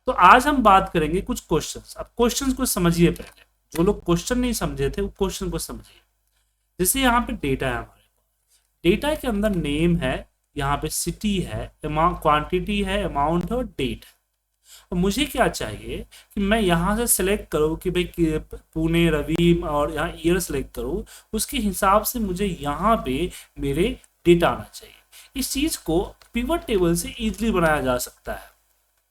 तो आज हम बात करेंगे कुछ क्वेश्चंस। अब क्वेश्चंस को समझिए, पहले जो लोग क्वेश्चन नहीं समझे थे वो क्वेश्चन को समझिए। जैसे यहाँ पे डेटा है, हमारे डेटा के अंदर नेम है, यहाँ पे सिटी है, अमाउंट क्वांटिटी है, अमाउंट है और डेट है। और मुझे क्या चाहिए कि मैं यहाँ से सिलेक्ट करूँ कि भाई पुणे, रवि, और यहाँ ईयर सेलेक्ट करूँ, उसके हिसाब से मुझे यहाँ पे मेरे डेटा आना चाहिए। इस चीज़ को पिवट टेबल से इजीली बनाया जा सकता है,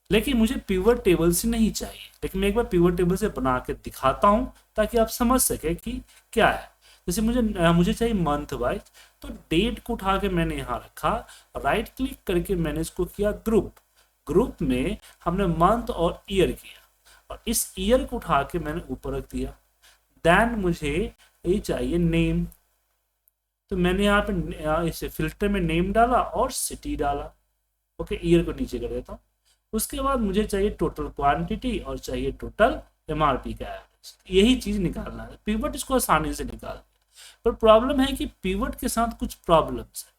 लेकिन मुझे पिवट टेबल से नहीं चाहिए। लेकिन मैं एक बार पिवट टेबल से बना के दिखाता हूँ ताकि आप समझ सके कि क्या है। जैसे मुझे चाहिए मंथ वाइज, तो डेट को उठा के मैंने यहाँ रखा, राइट क्लिक करके मैंने इसको किया ग्रुप में हमने मंथ और ईयर किया, और इस ईयर को उठा के मैंने ऊपर रख दिया। देन मुझे ये चाहिए नेम, तो मैंने यहाँ पे इसे फिल्टर में नेम डाला और सिटी डाला। ओके, ईयर को नीचे कर देता हूँ। उसके बाद मुझे चाहिए टोटल क्वांटिटी और चाहिए टोटल एमआरपी का एवरेज। यही चीज निकालना है। पिवट इसको आसानी से निकाल, पर प्रॉब्लम है कि पिवट के साथ कुछ प्रॉब्लम्स है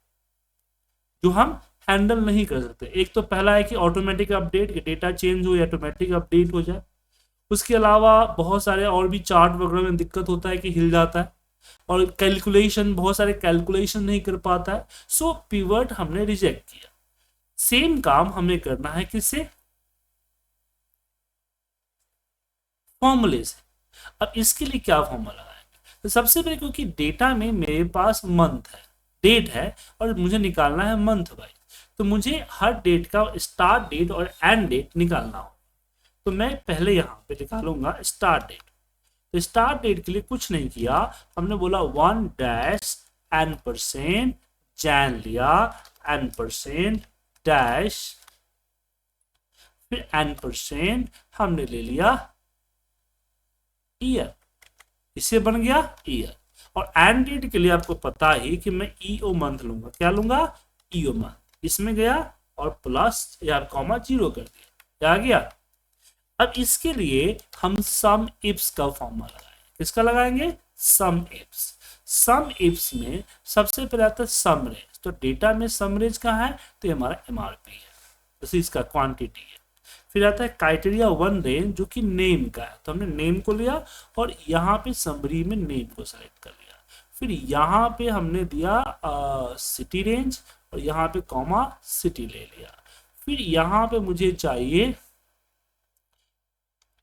जो हम हैंडल नहीं कर सकते। एक तो पहला है कि ऑटोमेटिक अपडेट, कि डेटा चेंज हो या ऑटोमेटिक अपडेट हो जाए। उसके अलावा बहुत सारे और भी चार्ट वगैरह में दिक्कत होता है कि हिल जाता है, और कैलकुलेशन, बहुत सारे कैलकुलेशन नहीं कर पाता है। सो पिवट हमने रिजेक्ट किया। सेम काम हमें करना है किससे? फॉर्मूले से। अब इसके लिए क्या फॉर्मूला लगाएंगे? तो सबसे पहले, क्योंकि डेटा में मेरे पास मंथ है, डेट है, और मुझे निकालना है मंथ वाइज, तो मुझे हर डेट का स्टार्ट डेट और एंड डेट निकालना हो। तो मैं पहले यहाँ पे निकालूंगा स्टार्ट डेट। तो स्टार्ट डेट के लिए कुछ नहीं किया, हमने बोला 1-n% जैन लिया, n% डैश, फिर n% हमने ले लिया ईयर, इससे बन गया ईयर। और एंड डेट के लिए आपको पता ही कि मैं ईओ मंथ लूंगा। क्या लूंगा? EO month. इसमें गया और प्लस या कॉमा 0 कर दिया, क्या आ गया? अब इसके लिए हम सम इफ्स का फॉर्मूला लगाएंगे। किसका लगाएंगे? सम इफ्स। सम इफ्स में सबसे पहले आता है सम रेंज। तो डेटा में सम रेंज कहाँ है? तो ये हमारा एमआरपी है, जैसे इसका क्वांटिटी है। फिर आता है क्राइटेरिया 1 रेंज, जो कि नेम का है। तो हमने नेम को लिया और यहाँ पे समरी में नेम को सेलेक्ट कर लिया। फिर यहाँ पे हमने दिया सिटी रेंज, और यहाँ पे कॉमा सिटी ले लिया। फिर यहाँ पे मुझे चाहिए,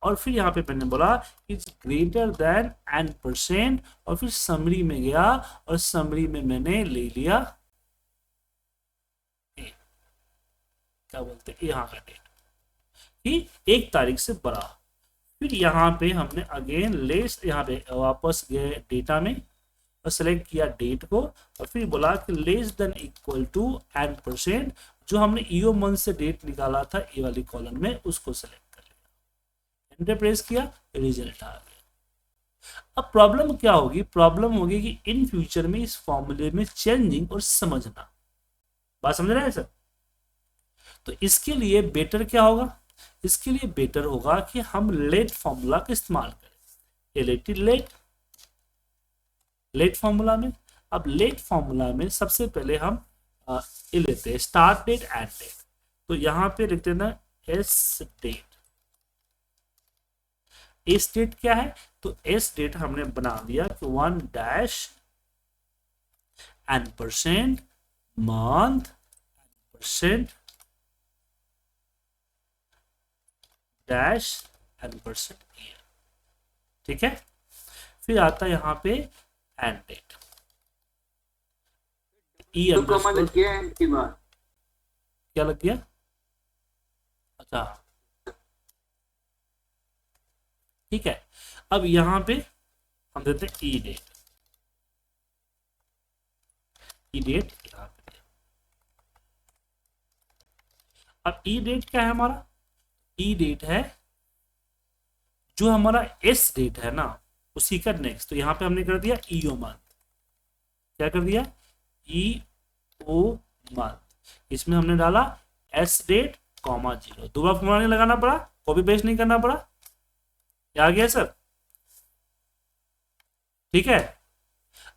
और फिर यहाँ पे मैंने बोला इज ग्रेटर देन n%, और फिर समरी में गया और समरी में मैंने ले लिया क्या बोलते हैं, यहाँ का डेट कि 1 तारीख से बड़ा। फिर यहाँ पे हमने अगेन लेस, यहाँ पे वापस गए डेटा में और सेलेक्ट किया डेट को, और फिर बोला कि less than equal to n%, जो हमने ईओ मंथ से डेट निकाला था ए वाली कॉलम में, उसको सेलेक्ट कर लिया, एंटर प्रेस किया, रिजल्ट आ गया। अब प्रॉब्लम क्या होगी? प्रॉब्लम होगी कि इन फ्यूचर में इस फॉर्मूले में चेंजिंग और समझना। बात समझ रहे हैं सर? तो इसके लिए बेटर क्या होगा? इसके लिए बेटर होगा कि हम लेट फॉर्मूला का इस्तेमाल करें। लेट फॉर्मूला में, अब लेट फॉर्मूला में सबसे पहले हम ये लेते हैं स्टार्ट डेट एंड डेट। तो यहाँ पे लिखते हैं ना एस डेट। एस डेट क्या है? तो एस डेट हमने बना दिया कि 1-n% month, n% dash, n% year. ठीक है, फिर आता है यहाँ पे एंड डेट, ई अंडरस्कोर क्या लग गया? अच्छा, ठीक है। अब यहाँ पे हम देते हैं ई डेट। ई डेट यहाँ पे, अब ई डेट क्या है हमारा? ई डेट है जो हमारा एस डेट है ना, उसी का नेक्स्ट। तो यहाँ पे हमने कर दिया ईओ मंथ। क्या कर दिया? EO month. इसमें हमने डाला एस डेट कॉमा 0। दोबारा फॉर्मूला नहीं लगाना पड़ा, कॉपी पेस्ट नहीं करना पड़ा। क्या आ गया सर? ठीक है।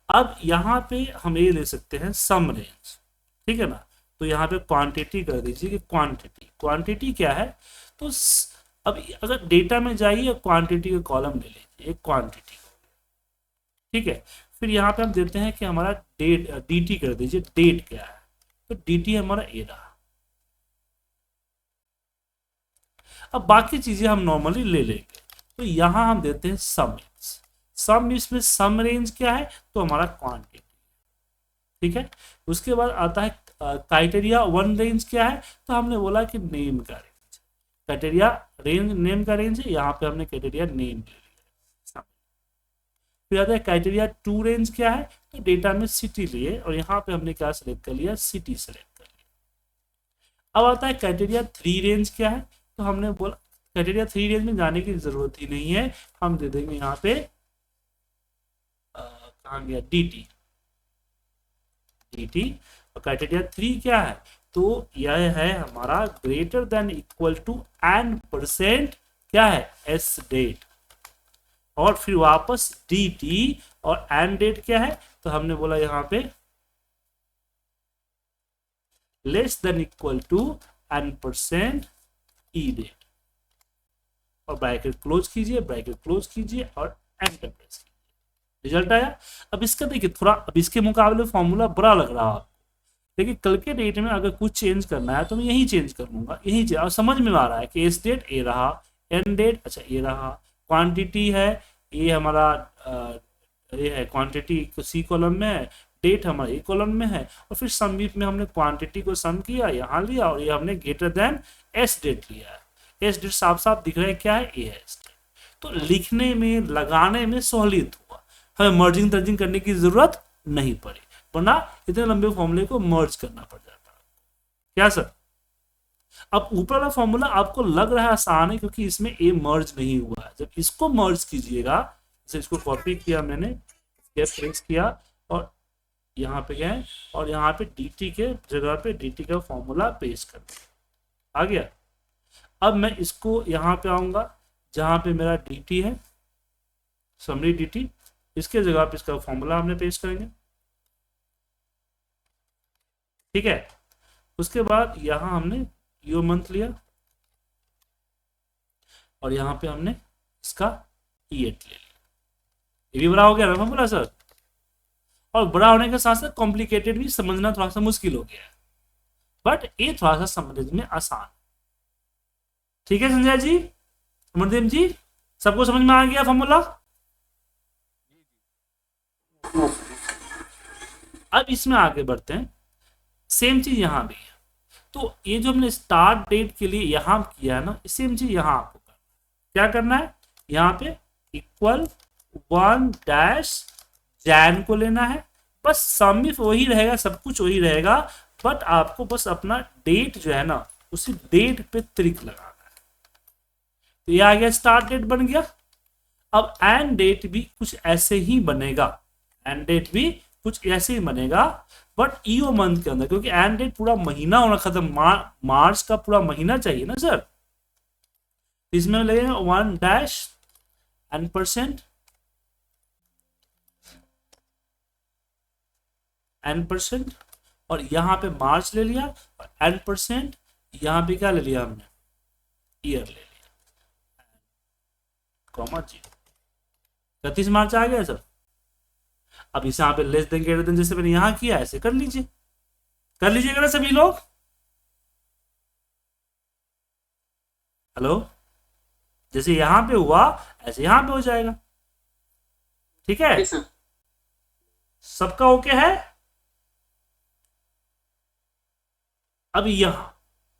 अब यहाँ पे हम ये ले सकते हैं सम रेंज, ठीक है ना। तो यहाँ पे क्वांटिटी कर दीजिए कि क्वांटिटी क्या है? तो अब अगर डेटा में जाइए, क्वांटिटी का कॉलम ले लीजिए, एक क्वांटिटी, ठीक है। फिर यहाँ पे हम देते हैं कि हमारा डेट, dt कर दीजिए, डेट क्या है, तो dt हमारा ए रहा। अब बाकी चीजें हम नॉर्मली ले लेंगे, तो यहाँ हम देते हैं सम। सम इसमें सम रेंज क्या है, तो हमारा क्वांटिटी, ठीक है। उसके बाद आता है क्राइटेरिया वन रेंज क्या है, तो हमने बोला कि नेम का रेंज, क्राइटेरिया रेंज नेम का रेंज है, यहाँ पे हमने क्राइटेरिया नेम ले लिया। फिर आता है क्राइटेरिया टू रेंज क्या है, तो डेटा में सिटी लिए, और यहाँ पे हमने क्या सेलेक्ट कर लिया, सिटी सेलेक्ट कर लिया। अब आता है क्राइटेरिया थ्री रेंज क्या है, तो हमने बोला क्राइटेरिया थ्री रेंज में जाने की जरूरत ही नहीं है, हम दे देंगे यहाँ पे कहाँ गया, dt, dt। और क्राइटेरिया थ्री क्या है, तो यह है हमारा greater than equal to n% क्या है, एस डेट, और फिर वापस dt, और एंड डेट क्या है, तो हमने बोला यहाँ पे less than equal to n% E date, और ब्रैकेट क्लोज कीजिए, ब्रैकेट क्लोज कीजिए, और एंटर प्रेस कीजिए, रिजल्ट आया। अब इसका देखिए थोड़ा, अब इसके मुकाबले फॉर्मूला बुरा लग रहा है, लेकिन कल के डेट में अगर कुछ चेंज करना है तो मैं यही चेंज कर लूंगा, यही और समझ में आ रहा है कि एस डेट ए रहा, एन डेट अच्छा ए रहा, क्वांटिटी है ये हमारा ये है क्वांटिटी सी कॉलम में है, डेट हमारा ए कॉलम में है, और फिर समीप में हमने क्वांटिटी को सम किया, यहाँ लिया, और ये हमने ग्रेटर देन एस डेट लिया है। एस डेट साफ साफ दिख रहा है क्या है, ए है एस डेट। तो लिखने में लगाने में सहूलियत हुआ, हमें मर्जिंग तर्जिंग करने की जरूरत नहीं पड़ी, वरना इतने लंबे फॉर्मूले को मर्ज करना पड़ जाता है। क्या सर? अब ऊपर वाला फॉर्मूला आपको लग रहा है आसान है, क्योंकि इसमें ए मर्ज नहीं हुआ है। जब इसको मर्ज कीजिएगा, जैसे इसको कॉपी किया मैंने, प्रेस किया, और यहाँ पे गए, और यहाँ पे dt के जगह पे dt का फॉर्मूला पेस्ट कर दिया, आ गया। अब मैं इसको यहाँ पे आऊंगा जहाँ पे मेरा dt है, समरी dt, इसके जगह पे इसका फॉर्मूला हमने पेस्ट करेंगे, ठीक है। उसके बाद यहाँ हमने यो मंथ लिया, और यहाँ पे हमने इसका ईएट ले लिया, ये भी बड़ा हो गया ना फॉर्मूला सर। और बड़ा होने के साथ साथ कॉम्प्लिकेटेड भी समझना थोड़ा सा मुश्किल हो गया है, बट ये थोड़ा सा समझने में आसान, ठीक है संजय जी, अमरदीप जी, सबको समझ में आ गया फॉर्मूला? अब इसमें आगे बढ़ते हैं, सेम चीज यहाँ भी है। तो ये जो हमने स्टार्ट डेट के लिए यहाँ किया है ना, सेम चीज यहाँ आपको करना है। क्या करना है, यहाँ पे इक्वल 1 जैन को लेना है, बस समिफ वही रहेगा, सब कुछ वही रहेगा, बट आपको बस अपना डेट जो है ना, उसी डेट पे त्रिक लगाना है। तो ये आ गया, स्टार्ट डेट बन गया। अब एंड डेट भी कुछ ऐसे ही बनेगा, एंड डेट भी कुछ ऐसे ही बनेगा, बट ईओ मंथ के अंदर, क्योंकि एंड डेट पूरा महीना होना खत्म, मार्च का पूरा महीना चाहिए ना सर। इसमें लगेगा 1 n%, और यहाँ पे मार्च ले लिया, और n% यहाँ पे क्या ले लिया हमने, ईयर ले लिया, कॉमा 0, 31 मार्च आ गया सर। अब इसे यहाँ पे लेस देन ग्रेटर देन जैसे मैंने यहाँ किया, ऐसे कर लीजिए, कर लीजिएगा ना सभी लोग। हेलो, जैसे यहाँ पे हुआ ऐसे यहाँ पे हो जाएगा, ठीक है। सबका ओके है? अब यहाँ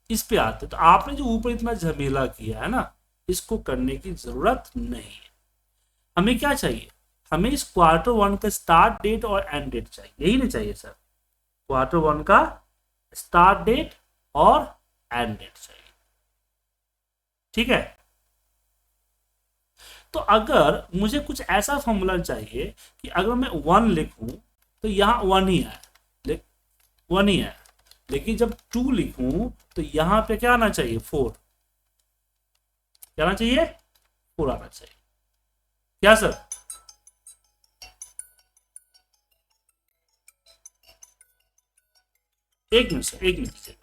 इस पे आते, तो आपने जो ऊपर इतना झमेला किया है ना, इसको करने की जरूरत नहीं है। हमें क्या चाहिए, हमें इस Q1 का स्टार्ट डेट और एंड डेट चाहिए, यही नहीं चाहिए सर, Q1 का स्टार्ट डेट और एंड डेट चाहिए, ठीक है। तो अगर मुझे कुछ ऐसा फॉर्मूला चाहिए कि अगर मैं 1 लिखूं तो यहाँ 1 ही है, 1 ही है, लेकिन जब 2 लिखूं तो यहाँ पे क्या आना चाहिए, 4, क्या आना चाहिए, 4 आना चाहिए, क्या सर? एक मिनट सर, एक मिनट,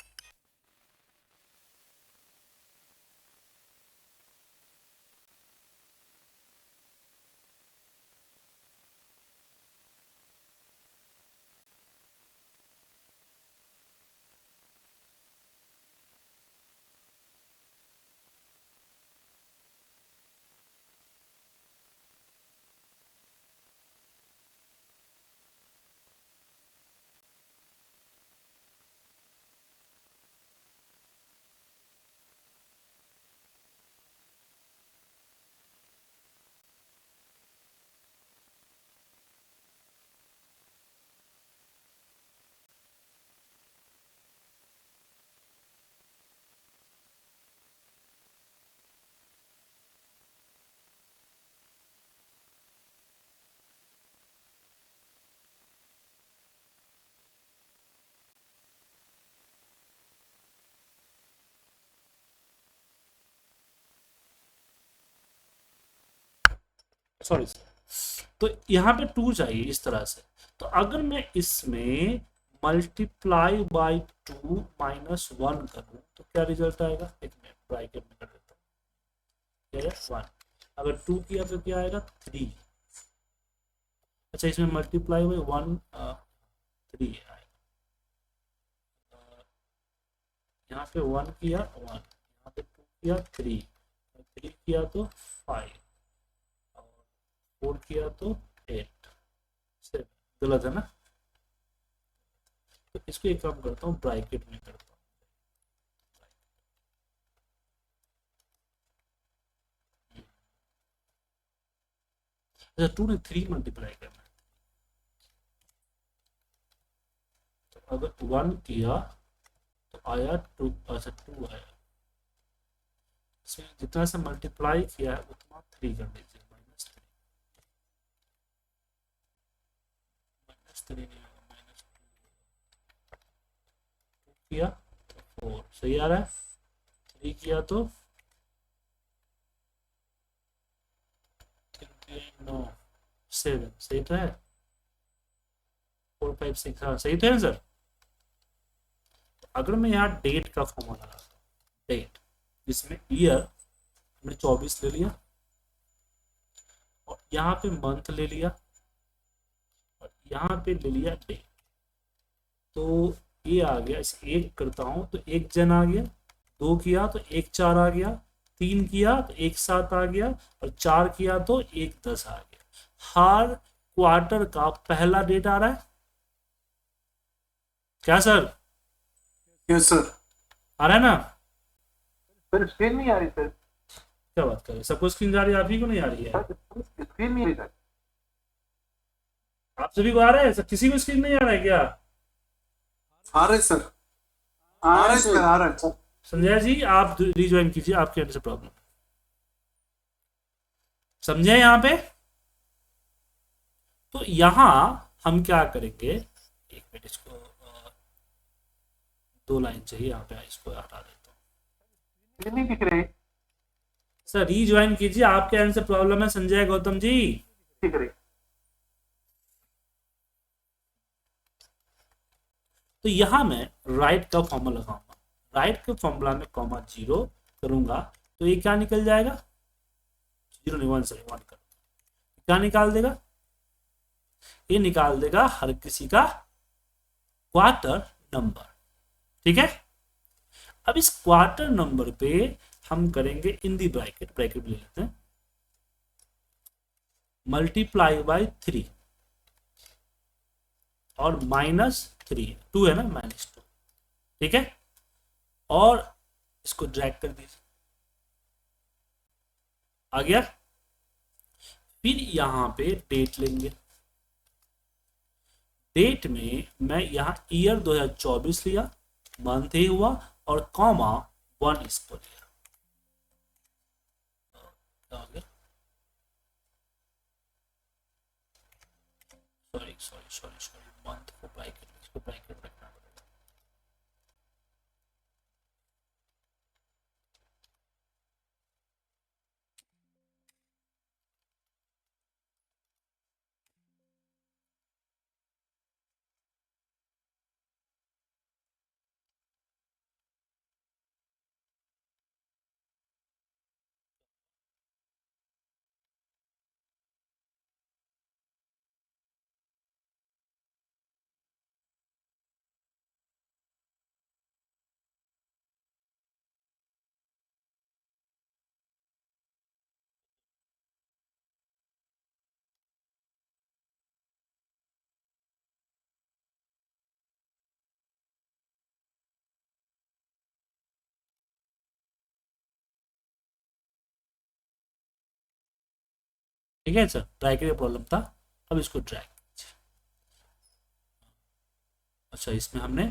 सॉरी, तो यहाँ पे 2 चाहिए इस तरह से। तो अगर मैं इसमें मल्टीप्लाई बाई 2 माइनस 1 करूँ तो क्या रिजल्ट आएगा, एक मिनट ब्रैकेट में कर देता हूँ, 1। अगर 2 किया तो क्या आएगा, 3। अच्छा, इसमें मल्टीप्लाई बाई 1 3 आएगा, यहाँ पे 1 किया 1, यहाँ पे 2 किया 3, 3 किया तो 5, और 4 किया तो 8, 7। गलत है ना, तो इसको एक काम करता हूँ, ब्रैकेट में करता हूँ। अच्छा, 2 ने 3 मल्टीप्लाई करना है, तो अगर 1 किया तो आया 2, अच्छा 2 आया, इसमें जितना से मल्टीप्लाई किया है उतना 3 कर दीजिए, -3, -3 नहीं होगा, -2 किया तो 4 सही आ रहा है, 3 किया तो 9 7 सही तो है, 4 5 6 हाँ सही तो है सर। अगर मैं यहाँ डेट का फॉर्मूला लगाता हूँ, डेट, जिसमें ईयर हमने 24 ले लिया, और यहाँ पे मंथ ले लिया, और यहाँ पे ले लिया डे, तो ये आ गया, इसे 1 करता हूँ तो 1 जन आ गया, 2 किया तो 1 4 आ गया, 3 किया तो 1 7 आ गया, और 4 किया तो 1 10 आ गया। हर क्वार्टर का पहला डेट आ रहा है क्या सर? Yes sir. आ रहा है ना? सर स्क्रीन नहीं आ रही सर। क्या बात कर रहे हैं, सबको स्क्रीन जा रही है, आप ही को नहीं आ रही है? स्क्रीन नहीं आ रही सर। आप सभी को आ रहा है सर, किसी को स्क्रीन नहीं आ रहा है क्या? आ रहे सर, आ रहे सर, आ रहे सर। संजय जी आप रिज्वाइन कीजिए, आपके एंड से प्रॉब्लम समझे यहाँ पे। तो यहाँ हम क्या करेंगे, एक मिनट, इसको 2 लाइन चाहिए यहाँ पे, इसको हटा देता हूँ। नहीं दिख रहे। सर रीज्वाइन कीजिए, आपके एंड से प्रॉब्लम है संजय गौतम जी। दिख रहे। तो यहाँ मैं राइट का फॉर्मूला लगाऊंगा, राइट के फॉर्मूला में कॉमा 0 करूंगा तो ये क्या निकल जाएगा, 0 नहीं 1 से 1 कर, क्या निकाल देगा, ये निकाल देगा हर किसी का क्वार्टर नंबर। ठीक है, अब इस क्वार्टर नंबर पे हम करेंगे इन दी ब्रैकेट, ब्रैकेट ले लेते हैं, मल्टीप्लाई बाई 3 और -3, 2 है ना, -2, ठीक है, और इसको ड्रैग कर दीजिए, आ गया। फिर यहां पे डेट लेंगे, डेट में मैं यहां ईयर 2024 लिया, मंथ ही हुआ, और कॉमा 1 इसको लिया, सॉरी मंथ को ब्रैकेट, इसको ब्रैकेट रखना पड़ेगा। ठीक है सर, ब्रैकेट का प्रॉब्लम था, अब इसको ड्रैग, अच्छा इसमें हमने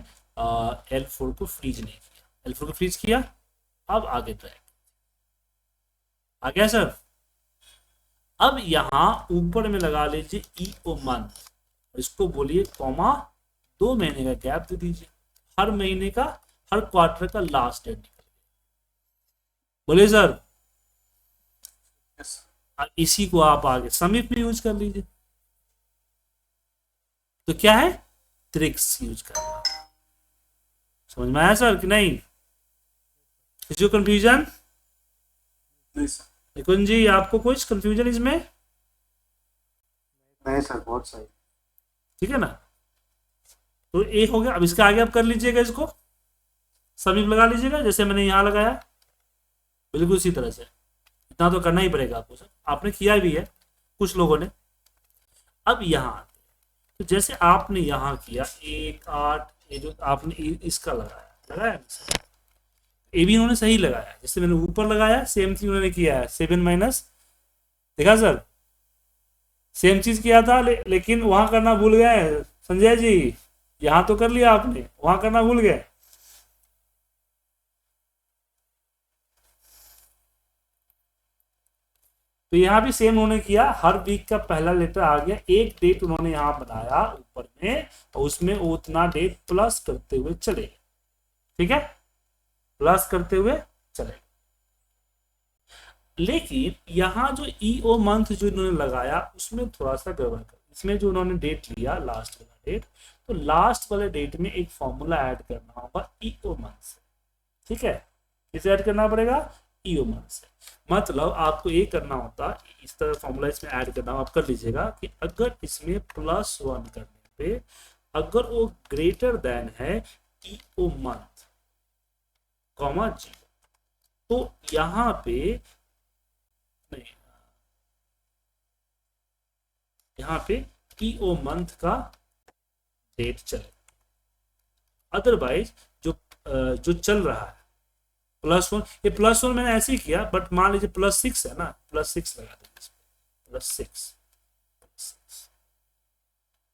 L4 को फ्रीज नहीं किया, L4 को फ्रीज किया, अब आगे ड्रैग आ गया सर। अब यहां ऊपर में लगा लीजिए ईओ मंथ, इसको बोलिए कॉमा 2 महीने का गैप दे दीजिए, हर महीने का, हर क्वार्टर का लास्ट डेट निकल गया, बोलिए सर। यस इसी को आप आगे समीप में यूज कर लीजिए। तो क्या है, ट्रिक्स यूज करना। समझ में आया सर कि नहीं? किसी को कंफ्यूजन? नहीं सर। निकुंज जी आपको कुछ कंफ्यूजन इसमें? नहीं सर, बहुत सही। ठीक है ना? तो एक हो गया। अब इसके आगे आप कर लीजिएगा, इसको समीप लगा लीजिएगा जैसे मैंने यहां लगाया, बिल्कुल इसी तरह से। इतना तो करना ही पड़ेगा आपको सर, आपने किया भी है कुछ लोगों ने। अब यहाँ आते हैं। तो जैसे आपने यहाँ किया 1 8, ये जो आपने इसका लगाया लगाया ना? ये भी इन्होंने सही लगाया, जैसे मैंने ऊपर लगाया सेम चीज उन्होंने किया है 7 माइनस। देखा सर, सेम चीज किया था लेकिन वहां करना भूल गए संजय जी। यहां तो कर लिया आपने, वहां करना भूल गए। तो यहाँ भी सेम उन्होंने किया, हर वीक का पहला लेटर आ गया, एक डेट उन्होंने यहाँ बनाया ऊपर में और उसमें उतना डेट प्लस करते हुए चले। ठीक है, प्लस करते हुए चले। लेकिन यहाँ जो ईओ मंथ जो इन्होंने लगाया उसमें थोड़ा सा गड़बड़ कर, इसमें जो उन्होंने डेट लिया लास्ट वाला डेट, तो लास्ट वाले डेट में एक फॉर्मूला ऐड करना होगा ईओ मंथ से। ठीक है, किसे ऐड करना पड़ेगा? ईओ मंथ से। मतलब आपको ये करना होता, इस तरह फॉर्मूला इसमें ऐड करना, आप कर लीजिएगा कि अगर इसमें +1 करने पे अगर वो ग्रेटर देन है ईओ मंथ कॉमा 0, तो यहाँ पे नहीं, यहाँ पे ईओ मंथ का डेट चले। अदरवाइज जो चल रहा है +1, ये +1 मैंने ऐसे ही किया, बट मान लीजिए +6 है ना, +6 लगा देंगे, +6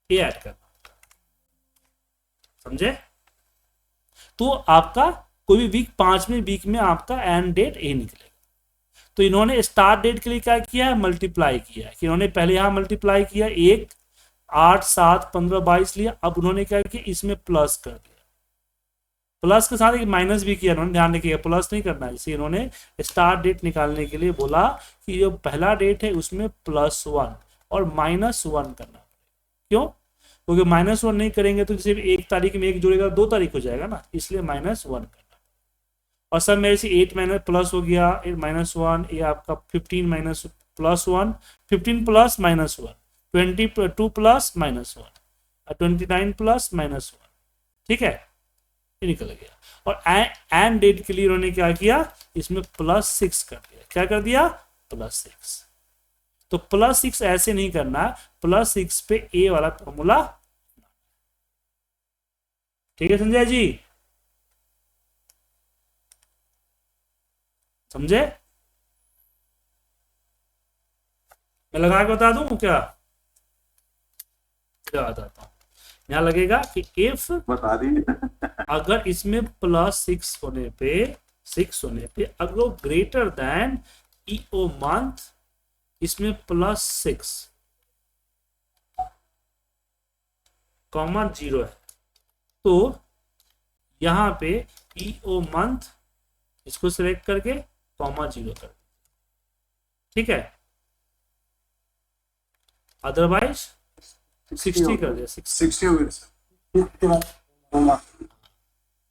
ये ऐड करना। समझे? तो आपका कोई भी वीक, 5वें वीक में आपका एंड डेट ए निकलेगा। तो इन्होंने स्टार्ट डेट के लिए क्या किया है, मल्टीप्लाई किया है। कि इन्होंने पहले यहां मल्टीप्लाई किया 1 8 7 15 22 लिया, अब उन्होंने क्या किया इसमें प्लस कर दिया, प्लस के साथ एक माइनस भी किया उन्होंने, ध्यान रखिएगा प्लस नहीं करना है। जैसे इन्होंने स्टार्ट डेट निकालने के लिए बोला कि जो पहला डेट है उसमें +1 और -1 करना। क्यों? क्योंकि -1 नहीं करेंगे तो सिर्फ 1 तारीख में 1 जुड़ेगा 2 तारीख हो जाएगा ना, इसलिए -1 करना। और सब मेरे से 8 माइनस प्लस हो गया, 8 -1, ये आपका 15 माइनस +1, 15 प्लस -1, 22 प्लस -1, 29 प्लस -1। ठीक है, ये निकल गया। और एंड डेट के लिए उन्होंने क्या किया, इसमें +6 कर दिया। क्या कर दिया? +6। तो +6 ऐसे नहीं करना, +6 पे ए वाला फॉर्मूला। ठीक है संजय जी, समझे? मैं लगा के बता दूं क्या? क्या बताता हूं, यहां लगेगा कि इफ बता दीजिए। अगर इसमें +6 होने पे, 6 होने पे अगर वो ग्रेटर देन ईओ मंथ, इसमें +6 कॉमा 0 है, तो यहां पे ईओ मंथ इसको सिलेक्ट करके कॉमा 0 कर। ठीक है, अदरवाइज 60 कर दिया, 60 हो गया सर।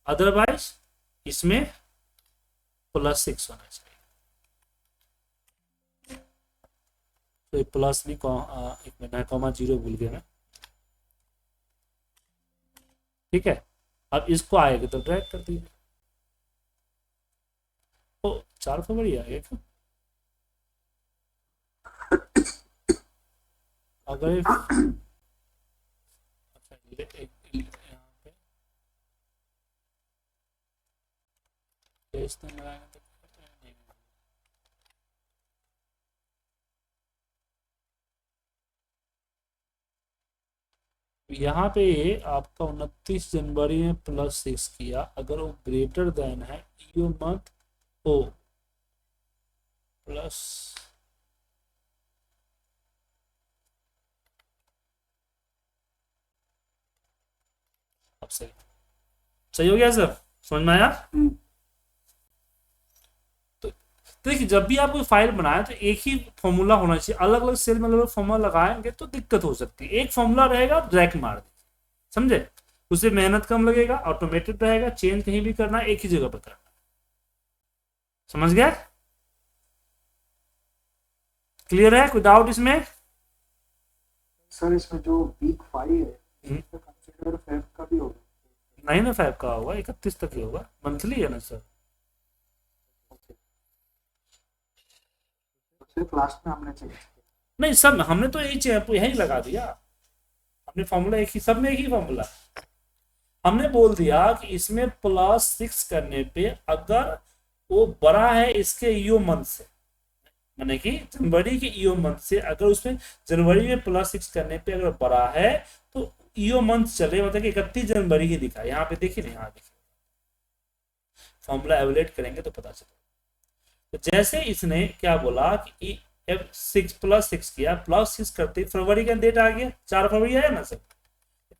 अदरवाइज इसमें +6 होना चाहिए। तो ये प्लस नहीं, एक मिनट, कॉमा 0 भूल गया मैं। ठीक है, अब इसको आएगा तो ड्रैग कर दीजिए। ओ 4 फरवरी आ गया क्या? अगर यहाँ पे पेस्ट नहीं लगाएंगे तो नहीं। यहाँ पे आपका 29 जनवरी में +6 किया, अगर वो ग्रेटर देन है यू मत ओ प्लस, अब सही सही हो गया सर, समझ में आया? तो देखिए जब भी आप कोई फाइल बनाए तो एक ही फॉर्मूला होना चाहिए, अलग अलग सेल में अलग अलग फॉर्मूला लगाएंगे तो दिक्कत हो सकती है। एक फॉर्मूला रहेगा, ड्रैग मार दीजिए, समझे, उससे मेहनत कम लगेगा, ऑटोमेटेड रहेगा, चेंज कहीं भी करना एक ही जगह पर करना। समझ गया? क्लियर है? कोई डाउट इसमें? सर इसमें जो वीक 5 है इसका कंसीडर फेब का भी होगा? नहीं ना, फैब का होगा, 31 तक ही होगा, मंथली है ना सर। सिर्फ लास्ट में हमने चेंज किया। नहीं सब हमने तो यही लगा दिया, हमने फॉर्मूला एक ही, सब में एक ही फॉर्मूला। हमने बोल दिया कि इसमें +6 करने पे अगर वो बड़ा है इसके ईओ मंथ से, माने कि जनवरी के ईओ मंथ से, अगर उसमें जनवरी में +6 करने पे अगर बड़ा है तो ईओ मंथ चले, मतलब कि 31 जनवरी ही दिखा। यहाँ पे देखिए ना, यहाँ देखिए फॉर्मूला एवेलेट करेंगे तो पता चलेगा। तो जैसे इसने क्या बोला कि F6 +6 किया, +6 करते फरवरी का डेट आ गया, 4 फरवरी आया ना सर।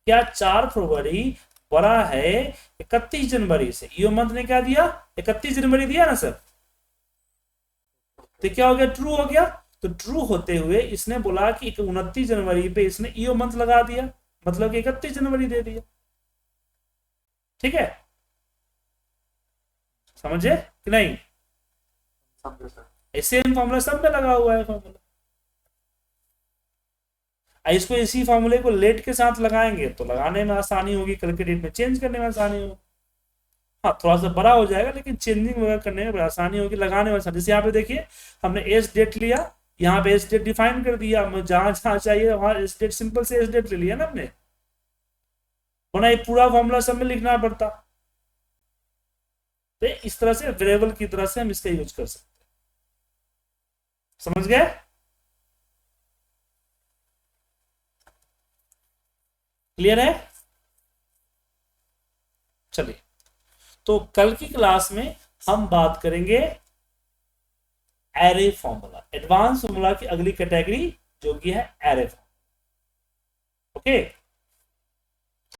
क्या 4 फरवरी बड़ा है 31 जनवरी से? ईओ मंथ ने क्या दिया? 31 जनवरी दिया ना सर। तो क्या हो गया? ट्रू हो गया। तो ट्रू होते हुए इसने बोला कि 29 जनवरी पे इसने ईओ मंथ लगा दिया, मतलब कि 31 जनवरी दे दिया। ठीक है, समझे कि नहीं? समझे सर। सेम फॉर्मूला सब में लगा हुआ है फॉर्मूला। इसको इसी फॉर्मूले को लेट के साथ लगाएंगे तो लगाने में आसानी होगी, कल के डेट में चेंज करने में आसानी होगी। हाँ थोड़ा सा बड़ा हो जाएगा लेकिन चेंजिंग वगैरह करने में आसानी होगी, लगाने में आसानी। जैसे यहाँ पे देखिए हमने एस डेट लिया, यहाँ पे एस डेट डिफाइन कर दिया, जहां जहां चाहिए वहां एस डेट, सिंपल से एस डेट ले लिया ना हमने, वरना ये पूरा फॉर्मूला सब में लिखना पड़ता। तो इस तरह से वेरिएबल की तरह से हम इसका यूज कर सकते हैं। समझ गए? क्लियर है? चलिए, तो कल की क्लास में हम बात करेंगे एरे फॉर्मूला, एडवांस फॉर्मूला की अगली कैटेगरी जो कि है एरे फॉर्मूला। ओके।